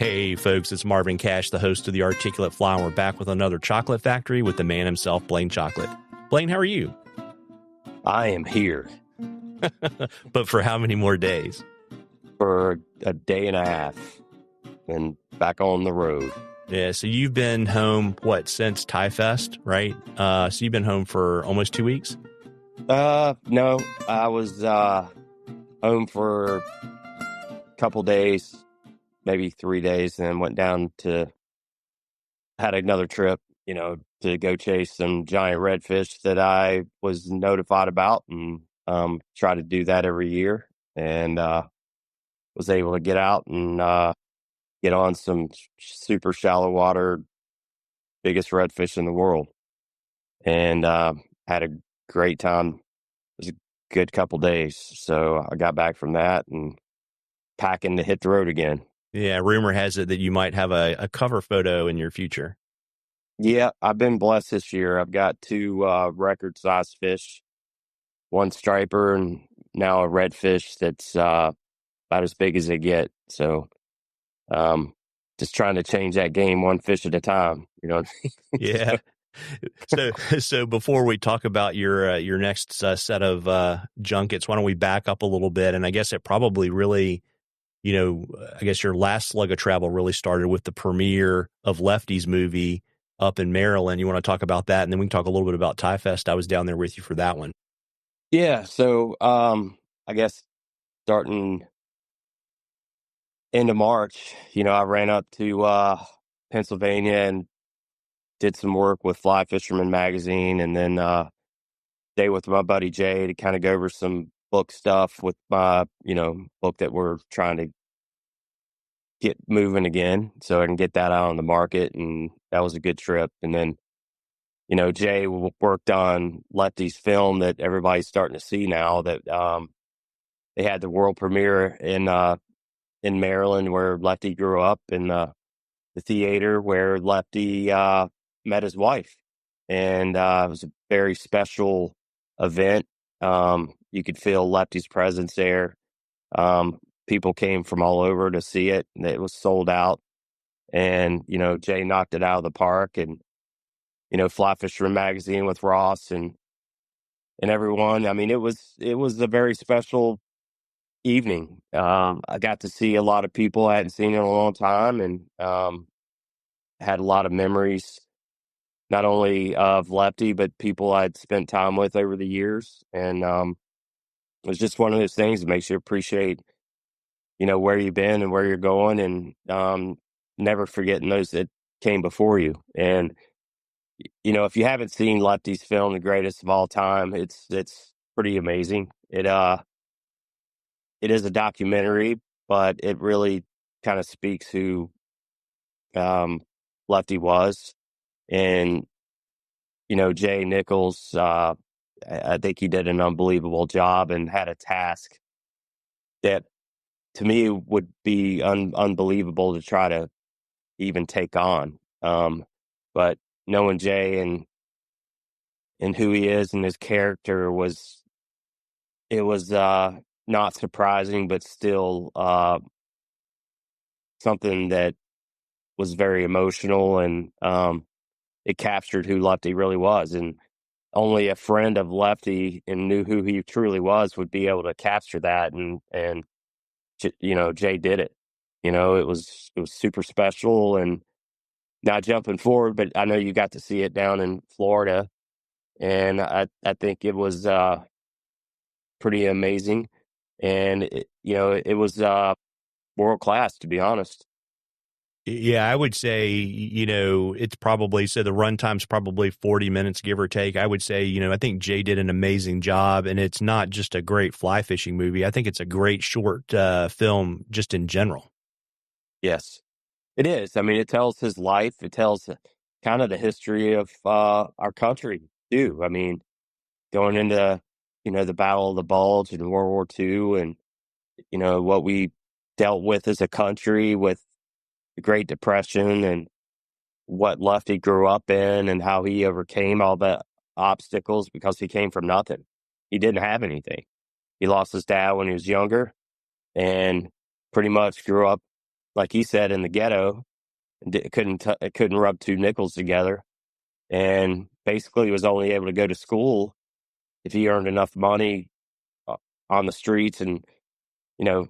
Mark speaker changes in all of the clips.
Speaker 1: Hey, folks, it's Marvin Cash, the host of The Articulate Fly, and we're back with another chocolate factory with the man himself, Blane Chocklett. Blane, how are you?
Speaker 2: I am here.
Speaker 1: But for how many more days?
Speaker 2: For a day and a half and back on the road.
Speaker 1: Yeah, so you've been home, since Thai Fest, right? So you've been home for almost 2 weeks?
Speaker 2: No, I was home for a couple days, maybe 3 days, and then went down had another trip, to go chase some giant redfish that I was notified about, and try to do that every year, and was able to get out and get on some super shallow water, biggest redfish in the world, and had a great time. It was a good couple days, so I got back from that and packing to hit the road again.
Speaker 1: Yeah, rumor has it that you might have a cover photo in your future.
Speaker 2: Yeah, I've been blessed this year. I've got two record-sized fish, one striper, and now a redfish that's about as big as they get. So, just trying to change that game one fish at a time. You know what I mean?
Speaker 1: Yeah. So before we talk about your next set of junkets, why don't we back up a little bit? And I guess it probably really, I guess your last slug of travel really started with the premiere of Lefty's movie up in Maryland. You want to talk about that, and then we can talk a little bit about Thai Fest. I was down there with you for that one.
Speaker 2: Yeah. So, I guess starting into March, I ran up to Pennsylvania and did some work with Fly Fisherman magazine, and then stay with my buddy Jay to kind of go over some book stuff with my, book that we're trying to get moving again, so I can get that out on the market. And that was a good trip. And then, Jay worked on Lefty's film that everybody's starting to see now. That they had the world premiere in Maryland, where Lefty grew up, in the theater where Lefty met his wife, and it was a very special event. You could feel Lefty's presence there. People came from all over to see it, and it was sold out. And Jay knocked it out of the park, and Fly Fisherman magazine with Ross and everyone. I mean, it was a very special evening. I got to see a lot of people I hadn't seen in a long time, and had a lot of memories, not only of Lefty, but people I'd spent time with over the years. And it was just one of those things that makes you appreciate, where you've been and where you're going, and never forgetting those that came before you. And, if you haven't seen Lefty's film, The Greatest of All Time, it's pretty amazing. It is a documentary, but it really kind of speaks who Lefty was. And, Jay Nichols, I think he did an unbelievable job and had a task that, to me, would be unbelievable to try to even take on. But knowing Jay and who he is and his character was not surprising, but still something that was very emotional, and it captured who Lefty really was. And only a friend of Lefty and knew who he truly was would be able to capture that. And Jay did it. It was super special. And now jumping forward, but I know you got to see it down in Florida, and I think it was pretty amazing. And it was world class, to be honest.
Speaker 1: Yeah, I would say, it's probably, so the runtime's probably 40 minutes, give or take. I would say, I think Jay did an amazing job, and it's not just a great fly fishing movie. I think it's a great short film just in general.
Speaker 2: Yes, it is. I mean, it tells his life. It tells kind of the history of our country too. I mean, going into, the Battle of the Bulge in World War II, and, what we dealt with as a country with the Great Depression, and what Lefty grew up in, and how he overcame all the obstacles because he came from nothing. He didn't have anything. He lost his dad when he was younger, and pretty much grew up like he said, in the ghetto, couldn't rub two nickels together, and basically was only able to go to school if he earned enough money uh, on the streets and, you know,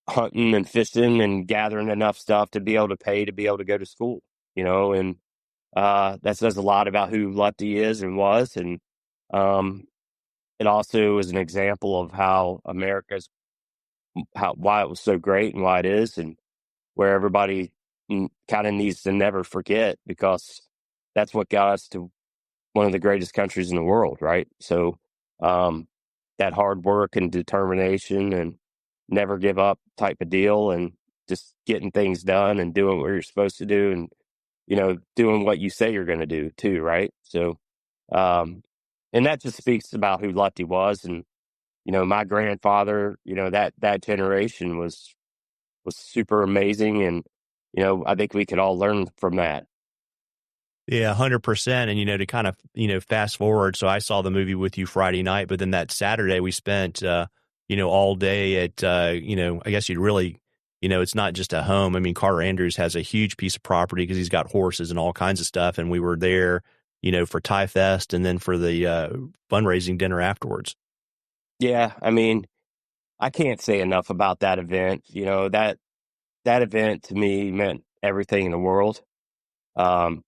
Speaker 2: hunting and fishing and gathering enough stuff to be able to pay to be able to go to school, and that says a lot about who Lefty is and was. And um, it also is an example of how why it was so great and why it is, and where everybody kind of needs to never forget, because that's what got us to one of the greatest countries in the world, right? So um, that hard work and determination and never give up type of deal, and just getting things done and doing what you're supposed to do, and doing what you say you're going to do too, right? So and that just speaks about who Lefty was. And my grandfather, that generation was super amazing, and I think we could all learn from that.
Speaker 1: Yeah, 100%. And, to kind of, fast forward. So I saw the movie with you Friday night, but then that Saturday we spent, all day at, I guess you'd really, it's not just a home. I mean, Carter Andrews has a huge piece of property because he's got horses and all kinds of stuff. And we were there, for Tie Fest and then for the fundraising dinner afterwards.
Speaker 2: Yeah, I mean, I can't say enough about that event. That event to me meant everything in the world. Um,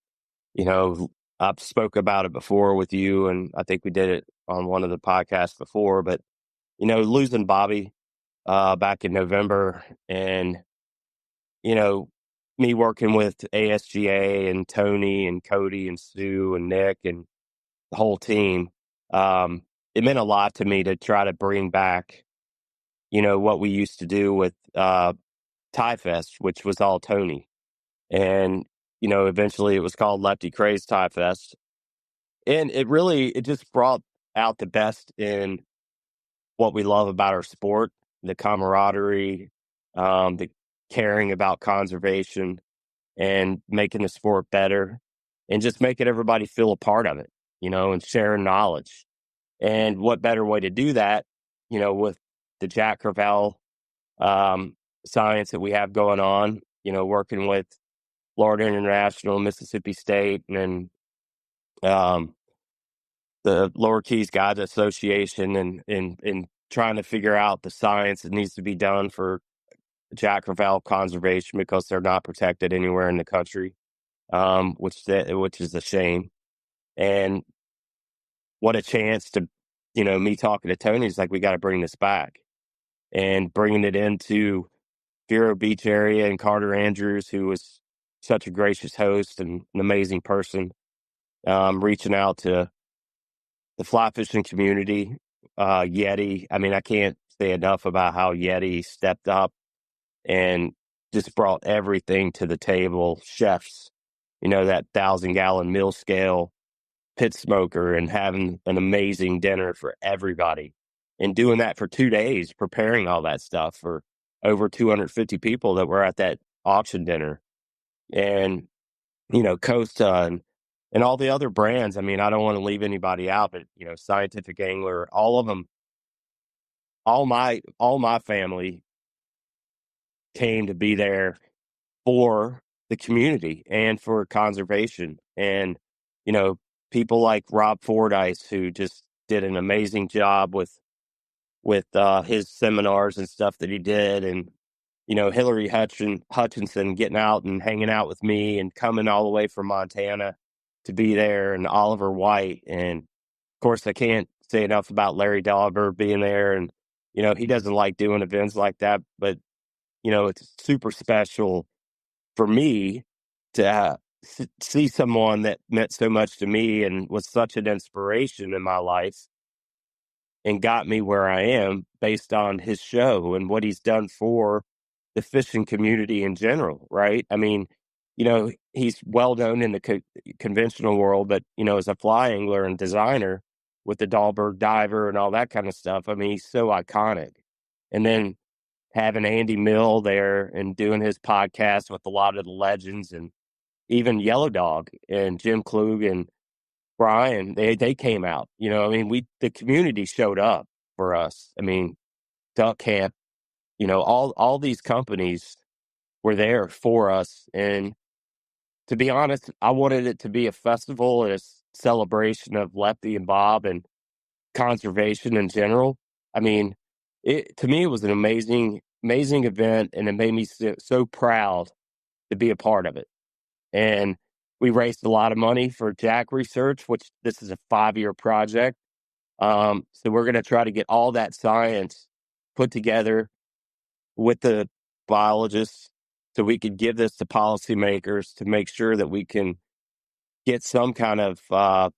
Speaker 2: I've spoke about it before with you, and I think we did it on one of the podcasts before. But losing Bobby back in November, and you know, me working with ASGA and Tony and Cody and Sue and Nick and the whole team, it meant a lot to me to try to bring back, what we used to do with Tie Fest, which was all Tony. And, eventually it was called Lefty Kreh's Tie Fest. And it just brought out the best in what we love about our sport, the camaraderie, the caring about conservation and making the sport better, and just making everybody feel a part of it, and sharing knowledge. And what better way to do that, with the Jack Crevalle science that we have going on, working with Florida International, Mississippi State, and um, the Lower Keys Guides Association, and trying to figure out the science that needs to be done for Jack Crevalle conservation, because they're not protected anywhere in the country, which is a shame. And what a chance to, me talking to Tony is like, we got to bring this back, and bringing it into Vero Beach area, and Carter Andrews, who was such a gracious host and an amazing person, reaching out to the fly fishing community, Yeti. I mean, I can't say enough about how Yeti stepped up and just brought everything to the table. Chefs, that 1,000-gallon mill scale pit smoker, and having an amazing dinner for everybody, and doing that for 2 days, preparing all that stuff for over 250 people that were at that auction dinner. And, Costa and all the other brands. I mean, I don't want to leave anybody out, but, Scientific Angler, all of them, all my family came to be there for the community and for conservation. And, you know, people like Rob Fordyce, who just did an amazing job with his seminars and stuff that he did. And, Hillary Hutchinson getting out and hanging out with me and coming all the way from Montana to be there, and Oliver White. And of course, I can't say enough about Larry Dauber being there. And, he doesn't like doing events like that, but, it's super special for me to see someone that meant so much to me and was such an inspiration in my life and got me where I am based on his show and what he's done for the fishing community in general, right? I mean, he's well known in the conventional world, but, as a fly angler and designer with the Dahlberg diver and all that kind of stuff, I mean, he's so iconic. And then having Andy Mill there and doing his podcast with a lot of the legends, and even Yellow Dog and Jim Klug and Brian, they came out. I mean, the community showed up for us. I mean, Duck Camp, all these companies were there for us. And to be honest, I wanted it to be a festival and a celebration of Lefty and Bob and conservation in general. I mean, to me, it was an amazing event, and it made me so proud to be a part of it. And we raised a lot of money for Jack research, which this is a 5-year project. So we're going to try to get all that science put together with the biologists so we could give this to policymakers to make sure that we can get some kind of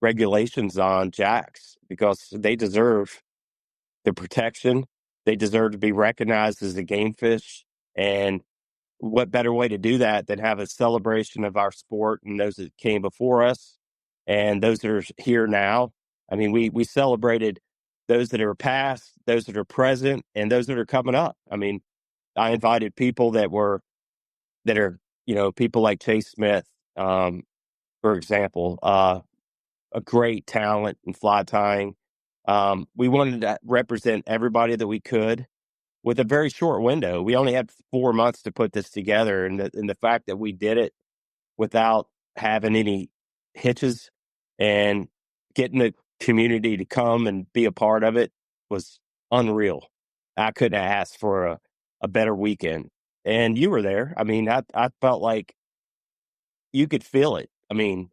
Speaker 2: regulations on jacks, because they deserve the protection. They deserve to be recognized as a game fish. And what better way to do that than have a celebration of our sport and those that came before us and those that are here now? I mean, we celebrated those that are past, those that are present, and those that are coming up. I mean, I invited people that are, people like Chase Smith, for example, a great talent in fly tying. We wanted to represent everybody that we could with a very short window. We only had 4 months to put this together, and the fact that we did it without having any hitches and getting the community to come and be a part of it was unreal. I couldn't have asked for a better weekend. And you were there. I mean, I felt like you could feel it. I mean,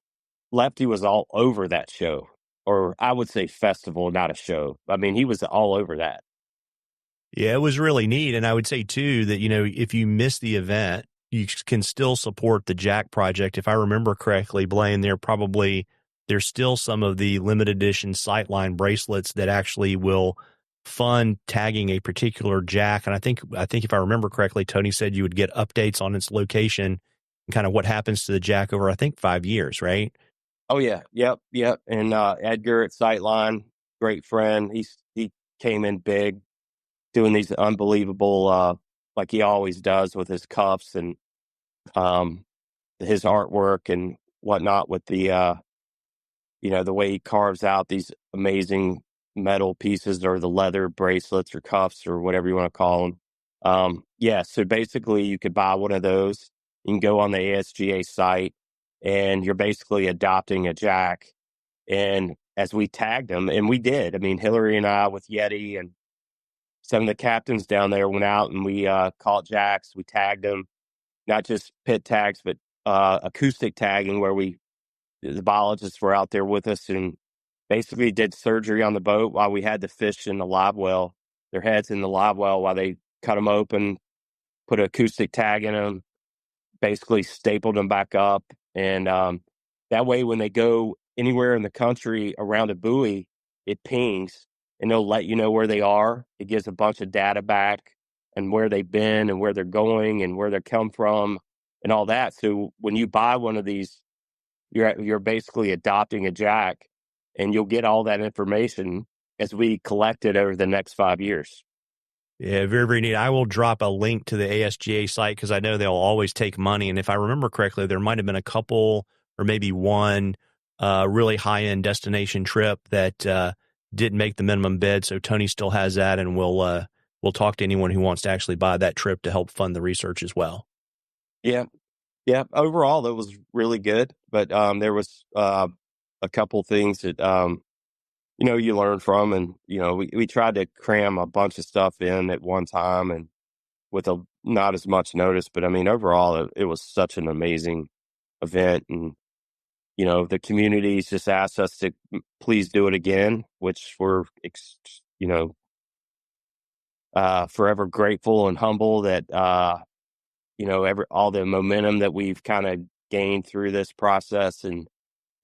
Speaker 2: Lefty was all over that show, or I would say festival, not a show. I mean, he was all over that.
Speaker 1: Yeah, it was really neat. And I would say, too, that, if you miss the event, you can still support the Jack Project. If I remember correctly, Blane, there's still some of the limited edition sightline bracelets that actually will fund tagging a particular Jack. And I think if I remember correctly, Tony said you would get updates on its location and kind of what happens to the Jack over, I think, 5 years, right?
Speaker 2: Oh yeah, yep. And Edgar at Sightline, great friend. He came in big, doing these unbelievable, like he always does with his cuffs and um, his artwork and whatnot with the way he carves out these amazing metal pieces, or the leather bracelets or cuffs or whatever you want to call them. Yeah, so basically you could buy one of those. You can go on the ASGA site and you're basically adopting a Jack. And as we tagged them, and we did, I mean, Hillary and I with Yeti and some of the captains down there went out and we caught Jacks. We tagged them, not just pit tags, but acoustic tagging, where the biologists were out there with us and basically did surgery on the boat while we had the fish in the live well, their heads in the live well, while they cut them open, put an acoustic tag in them, basically stapled them back up. And that way, when they go anywhere in the country around a buoy, it pings and they'll let you know where they are. It gives a bunch of data back and where they've been and where they're going and where they come from and all that. So when you buy one of these, you're basically adopting a Jack, and you'll get all that information as we collect it over the next 5 years.
Speaker 1: Yeah, very, very neat. I will drop a link to the ASGA site because I know they'll always take money. And if I remember correctly, there might have been a couple or maybe one really high-end destination trip that didn't make the minimum bid. So Tony still has that, and we'll talk to anyone who wants to actually buy that trip to help fund the research as well.
Speaker 2: Yeah, yeah. Overall, that was really good, but there was a couple things that you learn from, and we tried to cram a bunch of stuff in at one time and with not as much notice. But I mean, overall, it was such an amazing event, and the communities just asked us to please do it again, which we're forever grateful and humble that all the momentum that we've kind of gained through this process and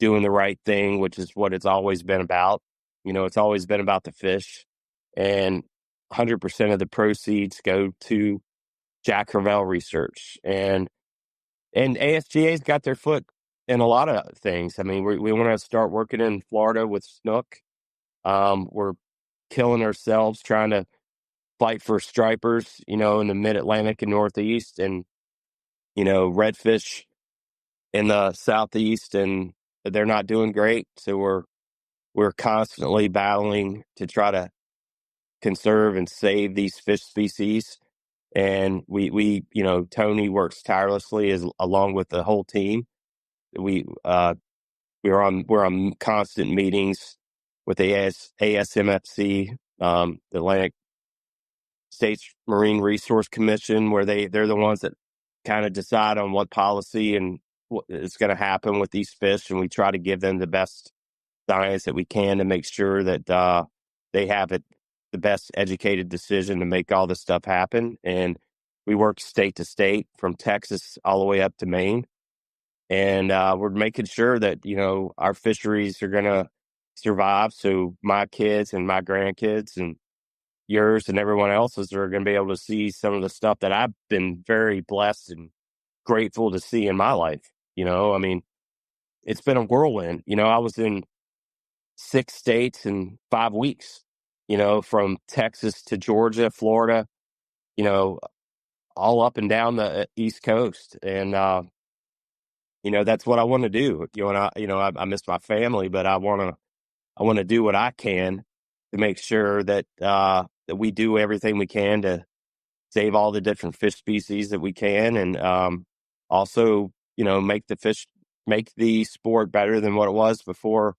Speaker 2: doing the right thing, which is what it's always been about. It's always been about the fish, and 100% of the proceeds go to Jack Crevalle research, and ASGA's got their foot in a lot of things. I mean, we want to start working in Florida with snook. We're killing ourselves trying to fight for stripers, in the mid-Atlantic and Northeast, and redfish in the Southeast, and they're not doing great. So we're constantly battling to try to conserve and save these fish species. And Tony works tirelessly along with the whole team. We we're on constant meetings with the ASMFC, the Atlantic States Marine Resource Commission, where they're the ones that kind of decide on what policy and what is going to happen with these fish, and we try to give them the best science that we can to make sure that they have the best educated decision to make all this stuff happen. And we work state to state, from Texas all the way up to Maine, and we're making sure that our fisheries are going to survive, so my kids and my grandkids and yours and everyone else's are going to be able to see some of the stuff that I've been very blessed and grateful to see in my life. I mean, it's been a whirlwind. I was in 6 states in 5 weeks, from Texas to Georgia, Florida, you know, all up and down the East Coast. And, that's what I want to do. I miss my family, but I want to do what I can to make sure that, that we do everything we can to save all the different fish species that we can. And, also, make the sport better than what it was before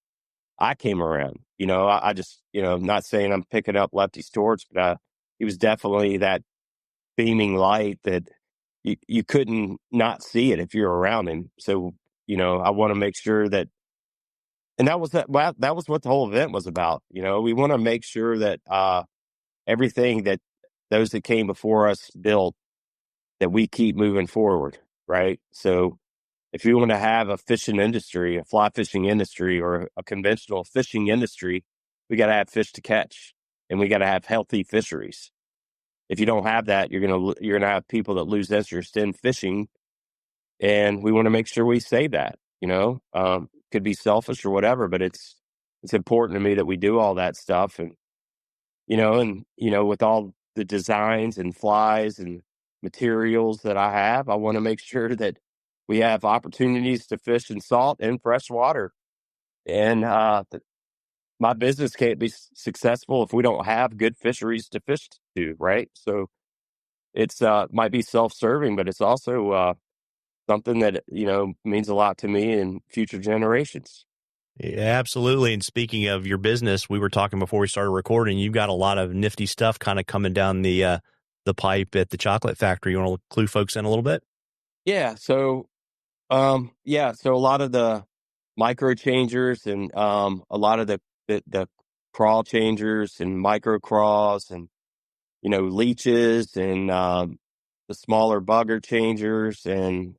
Speaker 2: I came around. I just, not saying I'm picking up Lefty's torch, but he was definitely that beaming light that you couldn't not see it if you're around him. So, I want to make sure that, and that was what the whole event was about. We want to make sure that everything that those that came before us built, that we keep moving forward, right? So if you want to have a fishing industry, a fly fishing industry, or a conventional fishing industry, we got to have fish to catch, and we got to have healthy fisheries. If you don't have that, you're gonna have people that lose interest in fishing, and we want to make sure we save that. Could be selfish or whatever, but it's important to me that we do all that stuff, and with all the designs and flies and materials that I have, I want to make sure that we have opportunities to fish in salt and fresh water. And my business can't be successful if we don't have good fisheries to fish to, right? So it's might be self-serving, but it's also something that means a lot to me and future generations.
Speaker 1: Yeah, absolutely. And speaking of your business, we were talking before we started recording. You've got a lot of nifty stuff kind of coming down the pipe at the chocolate factory. You want to clue folks in a little bit?
Speaker 2: Yeah. So a lot of the micro changers and a lot of the crawl changers and micro crawls and leeches and the smaller bugger changers and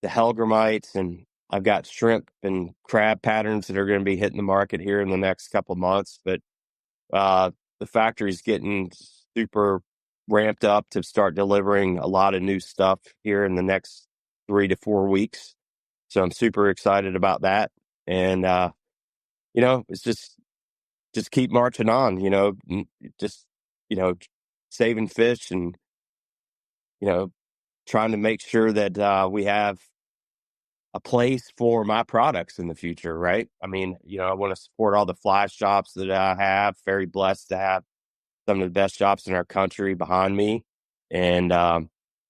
Speaker 2: the Helgramites, and I've got shrimp and crab patterns that are going to be hitting the market here in the next couple months. But uh, the factory's getting super ramped up to start delivering a lot of new stuff here in the next 3 to 4 weeks. So I'm super excited about that. And it's just keep marching on. Just saving fish and you know trying to make sure that we have a place for my products in the future, right? I mean, I want to support all the fly shops that I have. Very blessed to have some of the best shops in our country behind me. And,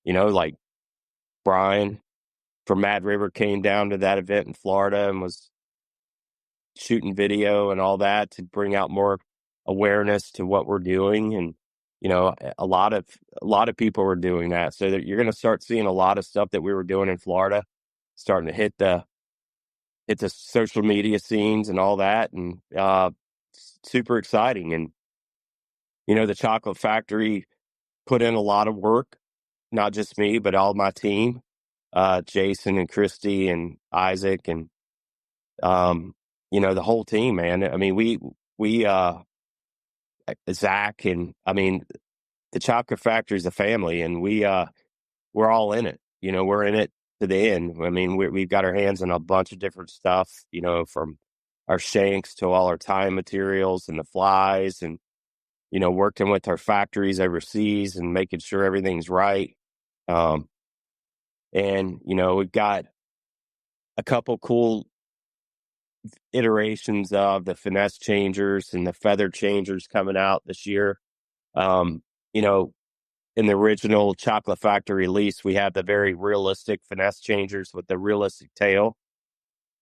Speaker 2: like Brian from Mad River came down to that event in Florida and was shooting video and all that to bring out more awareness to what we're doing. And, a lot of people are doing that. So that you're going to start seeing a lot of stuff that we were doing in Florida starting to hit the social media scenes and all that, and super exciting. And the chocolate factory put in a lot of work, not just me, but all my team, Jason and Christy and Isaac and the whole team, man. I mean, we Zach, and I mean, the chocolate factory is a family, and we're all in it. We're in it to the end. I mean, we've got our hands on a bunch of different stuff, from our shanks to all our tying materials and the flies, and, working with our factories overseas and making sure everything's right. Um, and, we've got a couple cool iterations of the finesse changers and the feather changers coming out this year. Um, you know, in the original Chocklett Factory release, we had the very realistic finesse changers with the realistic tail.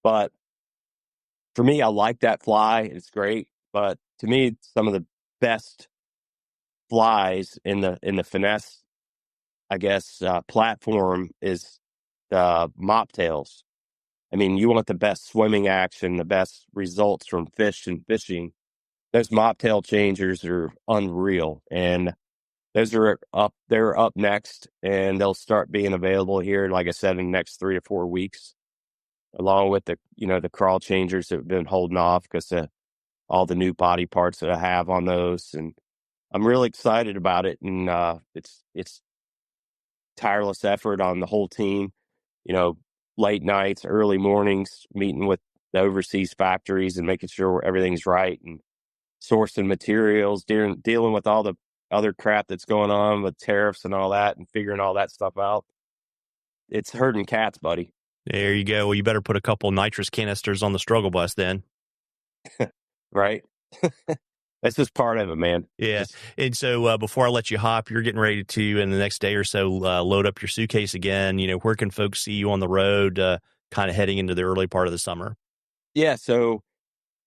Speaker 2: But for me, I like that fly. It's great. But to me, some of the best flies in the finesse, I guess, platform is the mop tails. I mean, you want the best swimming action, the best results from fish and fishing. Those mop tail changers are unreal, and those are up. They're up next, and they'll start being available here, like I said, in the next 3 to 4 weeks, along with the crawl changers that have been holding off because of all the new body parts that I have on those, and I'm really excited about it. And it's tireless effort on the whole team. Late nights, early mornings, meeting with the overseas factories and making sure everything's right, and sourcing materials, dealing with all the other crap that's going on with tariffs and all that, and figuring all that stuff out. It's herding cats, buddy.
Speaker 1: There you go. Well, you better put a couple nitrous canisters on the struggle bus then.
Speaker 2: Right? That's just part of it, man.
Speaker 1: Yeah. And so before I let you hop, you're getting ready to, in the next day or so, load up your suitcase again. Where can folks see you on the road, kind of heading into the early part of the summer?
Speaker 2: Yeah. So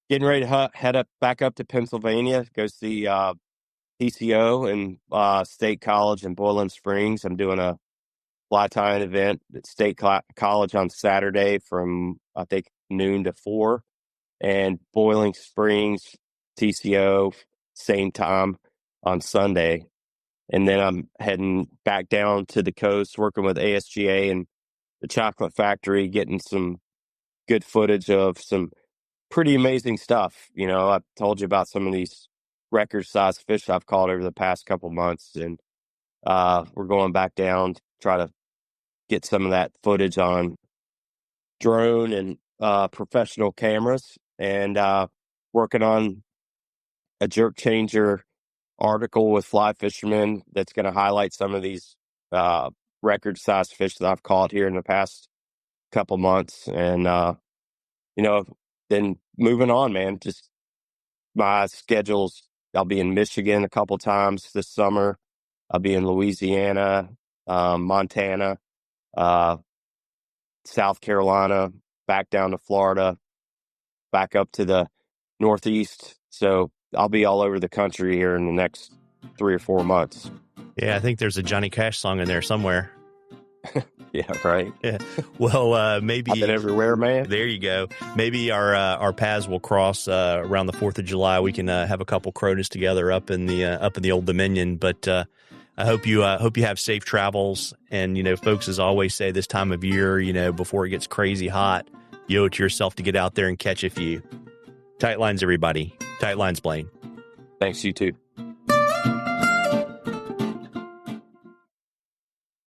Speaker 2: getting ready to head back up to Pennsylvania, go see PCO and State College in Boiling Springs. I'm doing a fly tying event at State College on Saturday from, I think, noon to 4, and Boiling Springs, TCO, same time on Sunday. And then I'm heading back down to the coast, working with ASGA and the Chocklett Factory, getting some good footage of some pretty amazing stuff. I've told you about some of these record size fish I've caught over the past couple months, and we're going back down to try to get some of that footage on drone and professional cameras, and working on a jerk changer article with fly fishermen that's going to highlight some of these record size fish that I've caught here in the past couple months. And then moving on, man, just my schedules. I'll be in Michigan a couple times this summer. I'll be in Louisiana, Montana, South Carolina, back down to Florida, back up to the Northeast. So I'll be all over the country here in the next 3 or 4 months.
Speaker 1: Yeah, I think there's a Johnny Cash song in there somewhere.
Speaker 2: Yeah, right.
Speaker 1: Yeah. Well, maybe
Speaker 2: I've been everywhere, man.
Speaker 1: There you go. Maybe our paths will cross around the 4th of July. We can have a couple Cronus together up in the Old Dominion. But I hope you have safe travels. And folks, as always say, this time of year, before it gets crazy hot, you owe it to yourself to get out there and catch a few. Tight lines, everybody. Tight lines, Blane.
Speaker 2: Thanks, you too.